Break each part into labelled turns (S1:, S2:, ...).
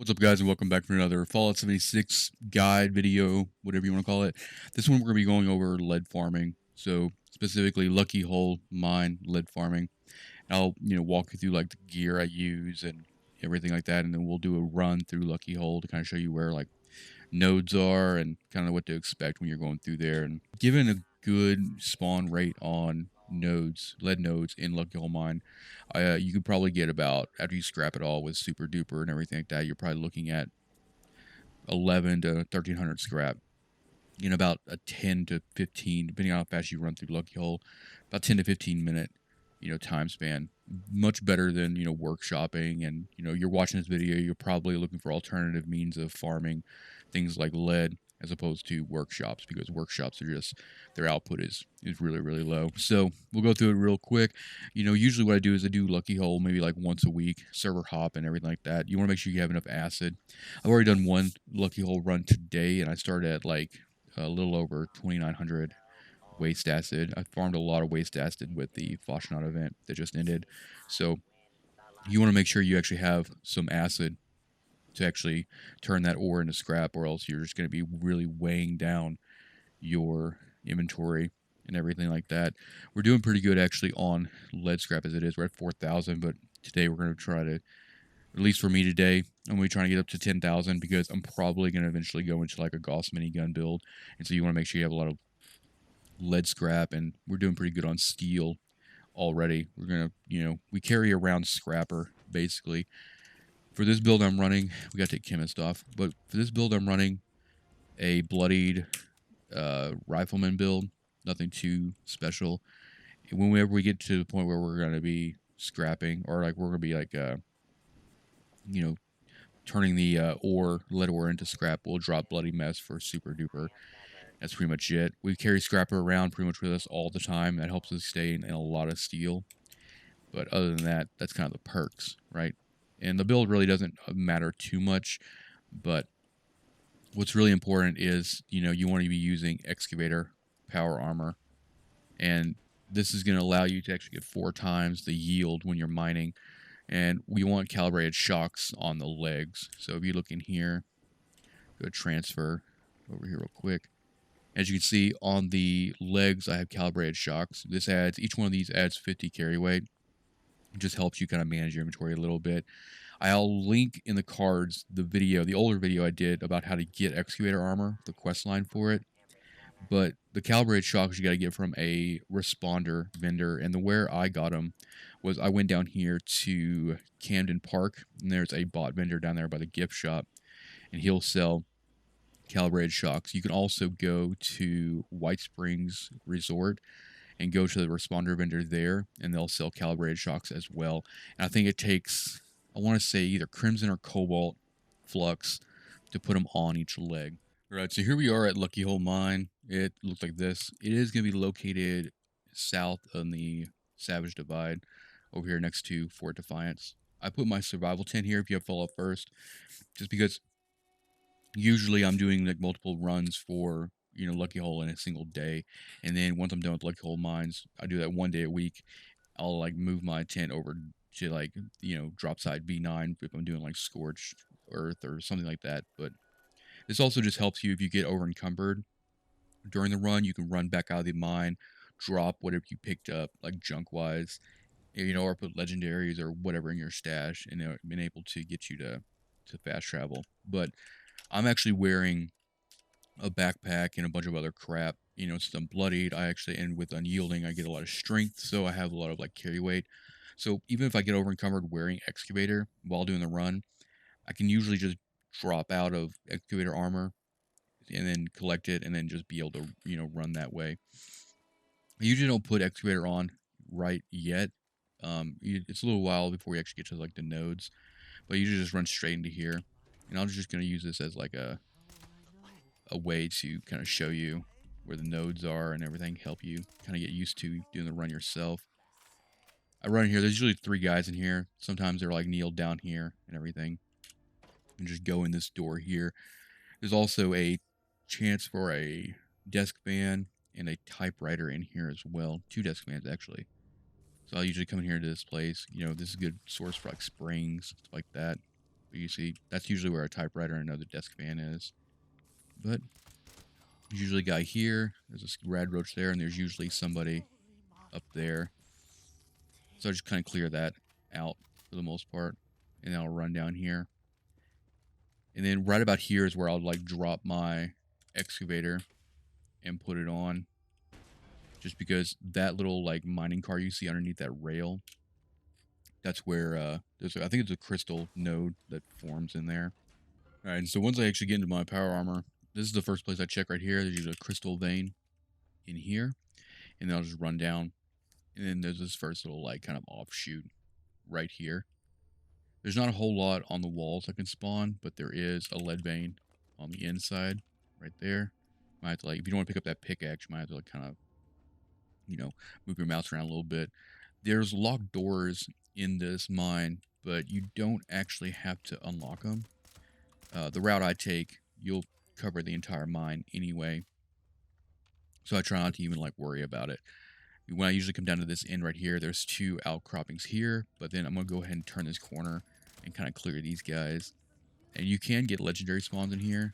S1: What's up, guys, and welcome back for another Fallout 76 guide video, whatever you want to call it. This one we're going to be going over lead farming, so specifically Lucky Hole mine lead farming. I'll walk you through like the gear I use and everything like that, and then we'll do a run through Lucky Hole to kind of show you where like nodes are and kind of what to expect when you're going through there. And given a good spawn rate on lead nodes in Lucky Hole Mine, you could probably get about, after you scrap it all with Super Duper and everything like that, you're probably looking at 11 to 1300 scrap in about a 10 to 15, depending on how fast you run through Lucky Hole, about 10 to 15 minute time span. Much better than workshopping. And you're watching this video, you're probably looking for alternative means of farming things like lead as opposed to workshops, because workshops are just, their output is really, really low. So we'll go through it real quick. Usually what I do is I do Lucky Hole maybe like once a week, server hop and everything like that. You want to make sure you have enough acid. I've already done one Lucky Hole run today, and I started at like a little over 2900 waste acid. I farmed a lot of waste acid with the Foshnot event that just ended. So you want to make sure you actually have some acid to actually turn that ore into scrap, or else you're just going to be really weighing down your inventory and everything like that. We're doing pretty good actually on lead scrap as it is. We're at 4,000, but today we're going to try to, at least for me today, I'm going to be trying to get up to 10,000, because I'm probably going to eventually go into like a Gauss minigun build. And so you want to make sure you have a lot of lead scrap, and we're doing pretty good on steel already. We're going to, we carry around scrapper basically. For this build I'm running, we got to take chemist off, but for this build I'm running a bloodied rifleman build, nothing too special. And whenever we get to the point where we're going to be scrapping, or like we're going to be like, turning the lead ore into scrap, we'll drop bloody mess for Super Duper. That's pretty much it. We carry scrapper around pretty much with us all the time. That helps us stay in a lot of steel. But other than that, that's kind of the perks, right? And the build really doesn't matter too much, but what's really important is, you want to be using Excavator power armor, and this is going to allow you to actually get 4 times the yield when you're mining. And we want calibrated shocks on the legs. So if you look in here, go to transfer over here real quick. As you can see on the legs, I have calibrated shocks. Each one of these adds 50 carry weight. It just helps you kind of manage your inventory a little bit. I'll link in the cards the older video I did about how to get Excavator armor, the quest line for it. But the calibrated shocks you got to get from a responder vendor, and the where I got them was I went down here to Camden Park, and there's a bot vendor down there by the gift shop, and he'll sell calibrated shocks. You can also go to White Springs Resort and go to the responder vendor there, and they'll sell calibrated shocks as well. And I think it takes, I want to say, either Crimson or Cobalt Flux to put them on each leg. All right, so here we are at Lucky Hole Mine. It looks like this. It is going to be located south on the Savage Divide, over here next to Fort Defiance. I put my survival tent here if you have Fallout First, just because usually I'm doing like multiple runs for Lucky Hole in a single day, and then once I'm done with Lucky Hole mines, I do that 1 day a week. I'll like move my tent over to like drop side B9 if I'm doing like scorched earth or something like that. But this also just helps you if you get over encumbered during the run. You can run back out of the mine, drop whatever you picked up like junk wise, or put legendaries or whatever in your stash, and been able to get you to fast travel. But I'm actually wearing a backpack and a bunch of other crap. Since I'm bloodied, I actually end with unyielding. I get a lot of strength, so I have a lot of like carry weight. So even if I get over encumbered wearing Excavator while doing the run, I can usually just drop out of Excavator armor and then collect it, and then just be able to run that way. I usually don't put Excavator on right yet. It's a little while before we actually get to like the nodes, but you just run straight into here. And I'm just going to use this as like a way to kind of show you where the nodes are and everything, help you kind of get used to doing the run yourself. I run here. There's usually 3 guys in here. Sometimes they're like kneeled down here and everything. And just go in this door here. There's also a chance for a desk fan and a typewriter in here as well. 2 desk fans actually. So I'll usually come in here to this place. This is a good source for like springs, stuff like that. But you see, that's usually where a typewriter and another desk fan is. But there's usually a guy here. There's a rad roach there, and there's usually somebody up there. So I just kind of clear that out for the most part. And then I'll run down here. And then right about here is where I'll like drop my excavator and put it on. Just because that little like mining car you see underneath that rail, that's where I think it's a crystal node that forms in there. All right, and so once I actually get into my power armor, this is the first place I check right here. There's usually a crystal vein in here, and then I'll just run down. And then there's this first little like kind of offshoot right here. There's not a whole lot on the walls I can spawn, but there is a lead vein on the inside right there. Might have to like, if you don't want to pick up that pickaxe, you might have to like kind of, you know, move your mouse around a little bit. There's locked doors in this mine, but you don't actually have to unlock them. The route I take, you'll cover the entire mine anyway. So I try not to even like worry about it. When I usually come down to this end right here, there's 2 outcroppings here, but then I'm going to go ahead and turn this corner and kind of clear these guys. And you can get legendary spawns in here.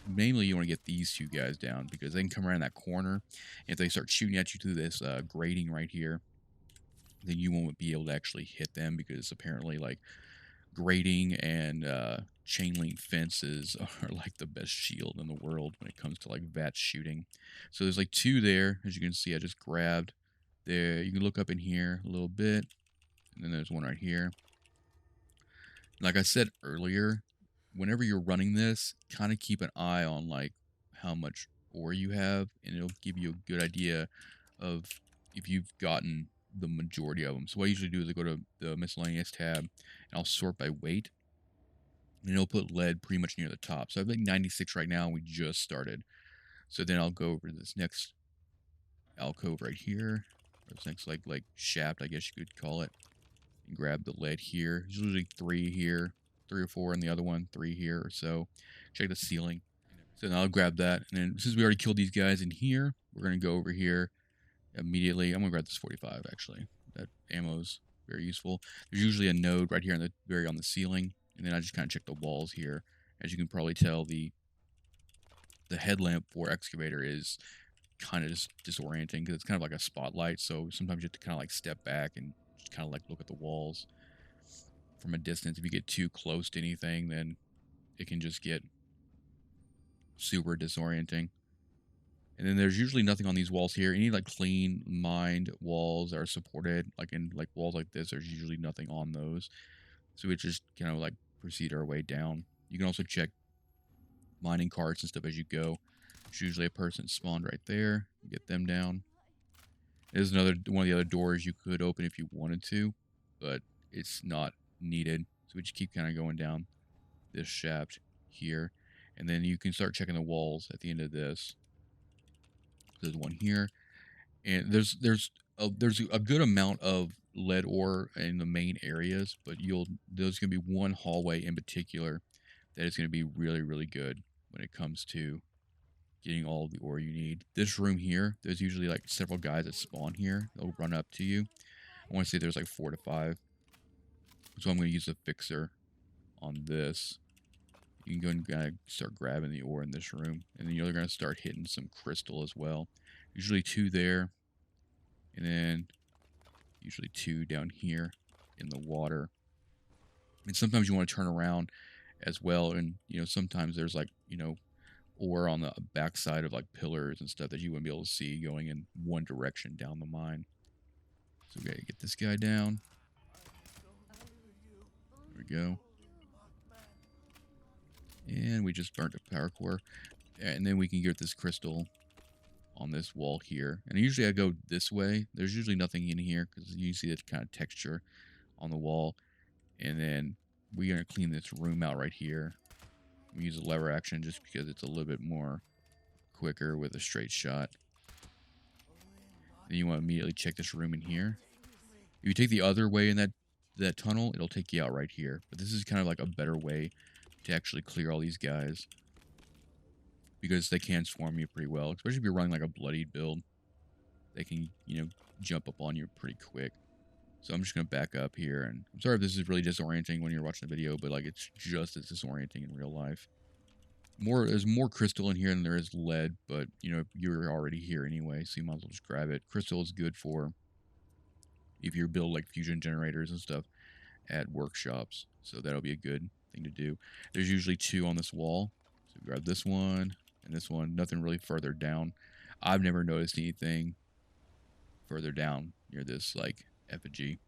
S1: Mainly you want to get these 2 guys down because they can come around that corner. And if they start shooting at you through this grating right here, then you won't be able to actually hit them because apparently like grating and chain link fences are like the best shield in the world when it comes to like VAT shooting. So there's like 2 there. As you can see, I just grabbed there. You can look up in here a little bit, and then there's one right here. Like I said earlier, whenever you're running this, kind of keep an eye on like how much ore you have, and it'll give you a good idea of if you've gotten the majority of them. So what I usually do is I go to the miscellaneous tab and I'll sort by weight, and it'll put lead pretty much near the top. So I have like 96 right now, and we just started. So then I'll go over to this next alcove right here, or this next like shaft, I guess you could call it, and grab the lead here. There's usually 3 here, 3 or 4 in the other one, 3 here or so. Check the ceiling. So now I'll grab that, and then since we already killed these guys in here, we're gonna go over here immediately. I'm gonna grab this 45 actually. That ammo's very useful. There's usually a node right here on the ceiling, and then I just kind of check the walls here. As you can probably tell, the headlamp for Excavator is kind of just disorienting because it's kind of like a spotlight. So sometimes you have to kind of like step back and just kind of like look at the walls from a distance. If you get too close to anything, then it can just get super disorienting. And then there's usually nothing on these walls here. Any like clean mined walls are supported, like in like walls like this, there's usually nothing on those. So we just kind of like proceed our way down. You can also check mining carts and stuff as you go. There's usually a person spawned right there. Get them down. There's another one of the other doors you could open if you wanted to, but it's not needed. So we just keep kind of going down this shaft here, and then you can start checking the walls at the end of this. There's one here, and there's a good amount of lead ore in the main areas, but there's gonna be one hallway in particular that is gonna be really good when it comes to getting all the ore you need. This room here, there's usually like several guys that spawn here. They'll run up to you. I want to say there's like 4 to 5. So I'm going to use a fixer on this. You can go and kind of start grabbing the ore in this room. And then you're going to start hitting some crystal as well. Usually 2 there. And then usually 2 down here in the water. And sometimes you want to turn around as well. And, sometimes there's like, ore on the backside of like pillars and stuff that you wouldn't be able to see going in one direction down the mine. So we gotta get this guy down. There we go. And we just burnt a power core. And then we can get this crystal on this wall here. And usually I go this way. There's usually nothing in here because you see that kind of texture on the wall. And then we're gonna clean this room out right here. We use a lever action just because it's a little bit more quicker with a straight shot. Then you want to immediately check this room in here. If you take the other way in that tunnel, it'll take you out right here. But this is kind of like a better way to actually clear all these guys, because they can swarm you pretty well, especially if you're running like a bloodied build. They can, jump up on you pretty quick. So I'm just going to back up here, and I'm sorry if this is really disorienting when you're watching the video, but like it's just as disorienting in real life. There's more crystal in here than there is lead, but you know, you're already here anyway, so you might as well just grab it. Crystal is good for if you build like fusion generators and stuff at workshops, so that'll be a good thing to do. There's usually 2 on this wall, so grab this one and this one. Nothing really further down. I've never noticed anything further down near this like effigy.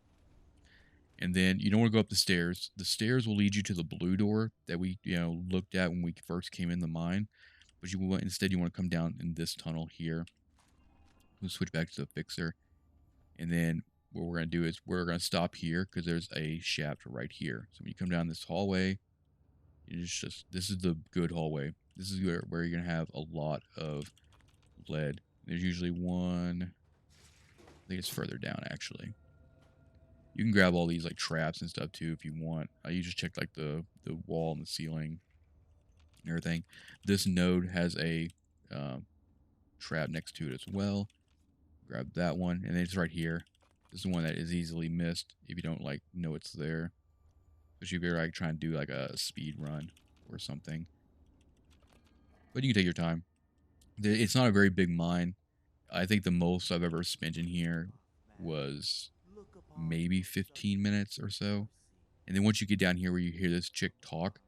S1: And then you don't want to go up the stairs. The stairs will lead you to the blue door that we, looked at when we first came in the mine. But instead you want to come down in this tunnel here. We'll switch back to the fixer. And then what we're going to do is we're going to stop here because there's a shaft right here. So when you come down this hallway, this is the good hallway. This is where you're going to have a lot of lead. There's usually one, I think it's further down actually. You can grab all these like traps and stuff too if you want. You just check like the wall and the ceiling and everything. This node has a trap next to it as well. Grab that one, and then it's right here. This is one that is easily missed if you don't like know it's there. Especially if you're like trying to do like a speed run or something. But you can take your time. It's not a very big mine. I think the most I've ever spent in here was maybe 15 minutes or so. And then once you get down here where you hear this chick talk,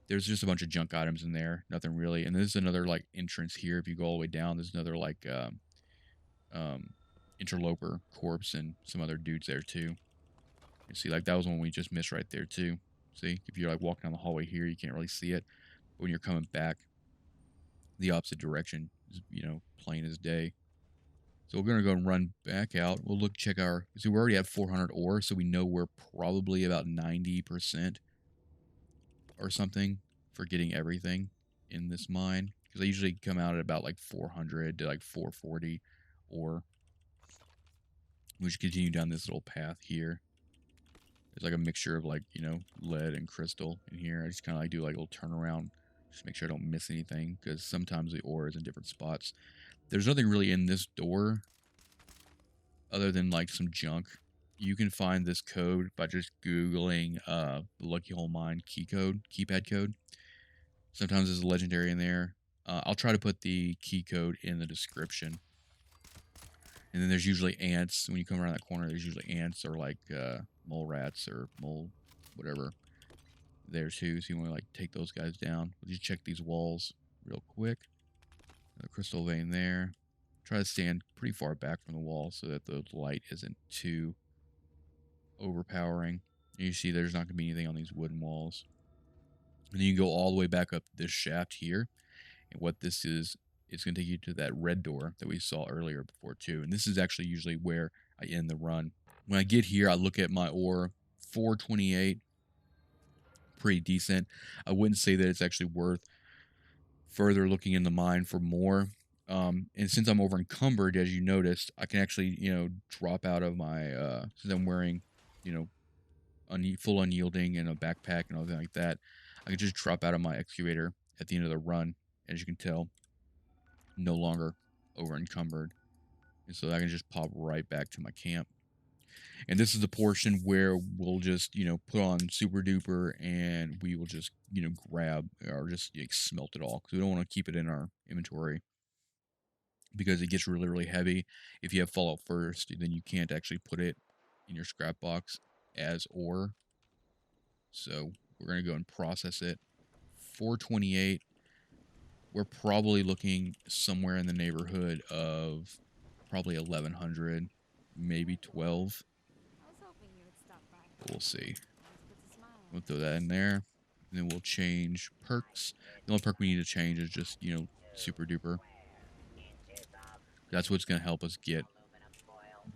S1: there's just a bunch of junk items in there. Nothing really. And there's another like entrance here. If you go all the way down, there's another like interloper corpse and some other dudes there too. You see, like that was one we just missed right there too. See, if you're like walking down the hallway here, you can't really see it. But when you're coming back the opposite direction, is, plain as day. So we're gonna go and run back out. We'll check our. See, we already have 400 ore, so we know we're probably about 90% or something for getting everything in this mine. Because I usually come out at about like 400 to like 440 ore. We just continue down this little path here. There's like a mixture of like, lead and crystal in here. I just kind of like do like a little turnaround. Just make sure I don't miss anything. Because sometimes the ore is in different spots. There's nothing really in this door. Other than like some junk. You can find this code by just Googling the Lucky Hole Mine keypad code. Sometimes there's a legendary in there. I'll try to put the key code in the description. And then there's usually ants. When you come around that corner, there's usually ants or like mole rats or mole whatever there too. So you want to like take those guys down. We'll just check these walls real quick. A crystal vein there. Try to stand pretty far back from the wall so that the light isn't too overpowering. And you see there's not going to be anything on these wooden walls. And then you go all the way back up this shaft here. And what this is, it's going to take you to that red door that we saw earlier before too. And this is actually usually where I end the run. When I get here, I look at my ore, 428, pretty decent. I wouldn't say that it's actually worth further looking in the mine for more. And since I'm over encumbered, as you noticed, I can actually, drop out of my, since I'm wearing, full unyielding and a backpack and everything like that, I can just drop out of my excavator at the end of the run. As you can tell, no longer over encumbered. And so I can just pop right back to my camp. And this is the portion where we'll just, put on super duper and we will just, grab or just smelt it all. Because we don't want to keep it in our inventory. Because it gets really, really heavy. If you have Fallout First, then you can't actually put it in your scrap box as ore. So we're going to go and process it. 428. We're probably looking somewhere in the neighborhood of probably 1100, maybe 12. But we'll see. We'll throw that in there. And then we'll change perks. The only perk we need to change is just, super duper. That's what's going to help us get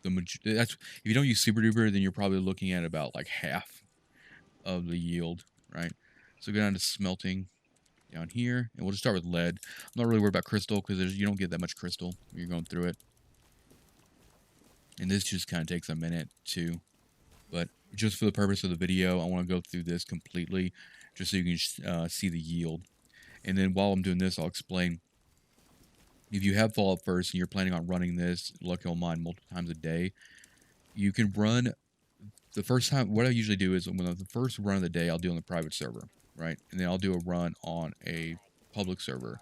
S1: if you don't use super duper, then you're probably looking at about like half of the yield, right? So go down to smelting down here, and we'll just start with lead. I'm not really worried about crystal because you don't get that much crystal when you're going through it. And this just kind of takes a minute too. But just for the purpose of the video, I want to go through this completely just so you can see the yield. And then while I'm doing this, I'll explain. If you have Fallout First and you're planning on running this Lucky Hole Mine multiple times a day, you can run the first time, what I usually do is when the first run of the day, I'll do on the private server, right? And then I'll do a run on a public server.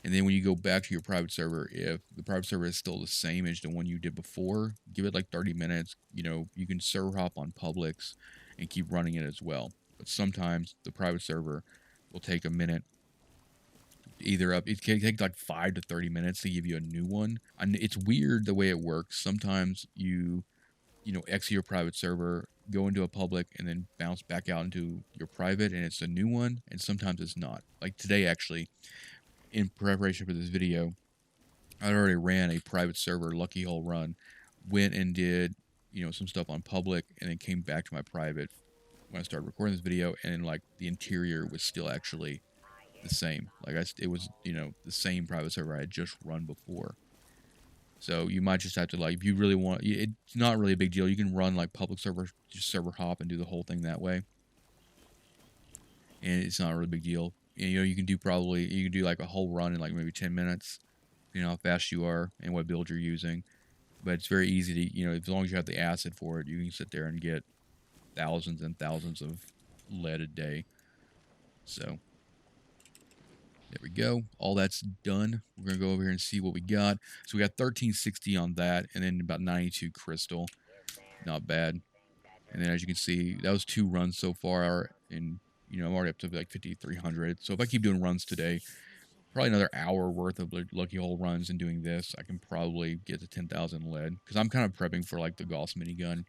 S1: And then when you go back to your private server, if the private server is still the same as the one you did before, give it like 30 minutes. You know, you can server hop on publics and keep running it as well. But sometimes the private server will take a minute, either up. It can take like 5 to 30 minutes to give you a new one. And it's weird the way it works. Sometimes you know, exit your private server, go into a public, and then bounce back out into your private, and it's a new one. And sometimes it's not. Like today, actually, in preparation for this video, I already ran a private server lucky hole run, went and did, you know, some stuff on public, and then came back to my private when I started recording this video, and like the interior was still actually the same. Like it was, you know, the same private server I had just run before. So you might just have to, like, if you really want, it's not really a big deal. You can run like public server, just server hop and do the whole thing that way, and it's not a really big deal. And, you know, you can do like a whole run in like maybe 10 minutes, you know how fast you are and what build you're using. But it's very easy to, you know, as long as you have the acid for it, you can sit there and get thousands and thousands of lead a day. So there we go. All that's done. We're going to go over here and see what we got. So we got 1360 on that, and then about 92 crystal. Not bad. And then as you can see, that was 2 runs so far, and, you know, I'm already up to like 5,300. So if I keep doing runs today, probably another hour worth of lucky hole runs and doing this, I can probably get to 10,000 lead. Because I'm kind of prepping for like the Gauss minigun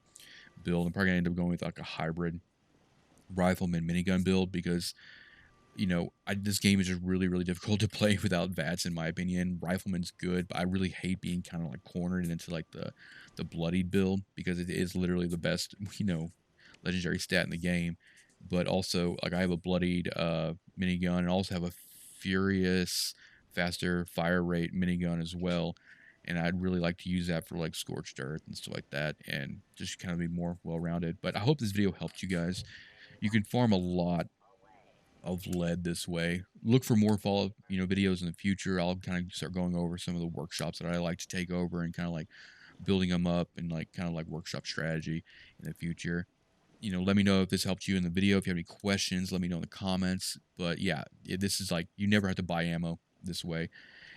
S1: build. I'm probably going to end up going with like a hybrid rifleman minigun build, because, you know, this game is just really, really difficult to play without VATS, in my opinion. Rifleman's good, but I really hate being kind of like cornered into like the bloodied build, because it is literally the best, you know, legendary stat in the game. But also, like, I have a bloodied minigun, and also have a furious, faster fire rate minigun as well. And I'd really like to use that for like scorched earth and stuff like that, and just kind of be more well-rounded. But I hope this video helped you guys. You can farm a lot of lead this way. Look for more follow-up, you know, videos in the future. I'll kind of start going over some of the workshops that I like to take over, and kind of like building them up, and like kind of like workshop strategy in the future. You know, let me know if this helped you in the video. If you have any questions, let me know in the comments. But yeah, this is like, you never have to buy ammo this way.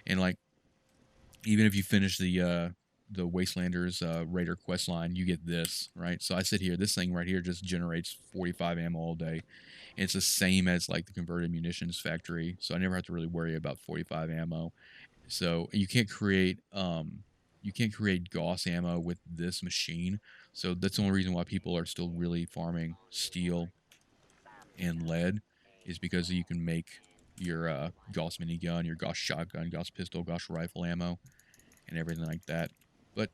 S1: And like, even if you finish the Wastelanders Raider quest line, you get this, right? So I sit here, this thing right here just generates 45 ammo all day. And it's the same as like the converted munitions factory, so I never have to really worry about 45 ammo. So you can't create Gauss ammo with this machine. So that's the only reason why people are still really farming steel and lead, is because you can make your Gauss minigun, your Gauss shotgun, Gauss pistol, Gauss rifle ammo, and everything like that. But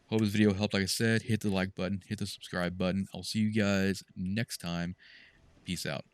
S1: hope this video helped. Like I said, hit the like button, hit the subscribe button. I'll see you guys next time. Peace out.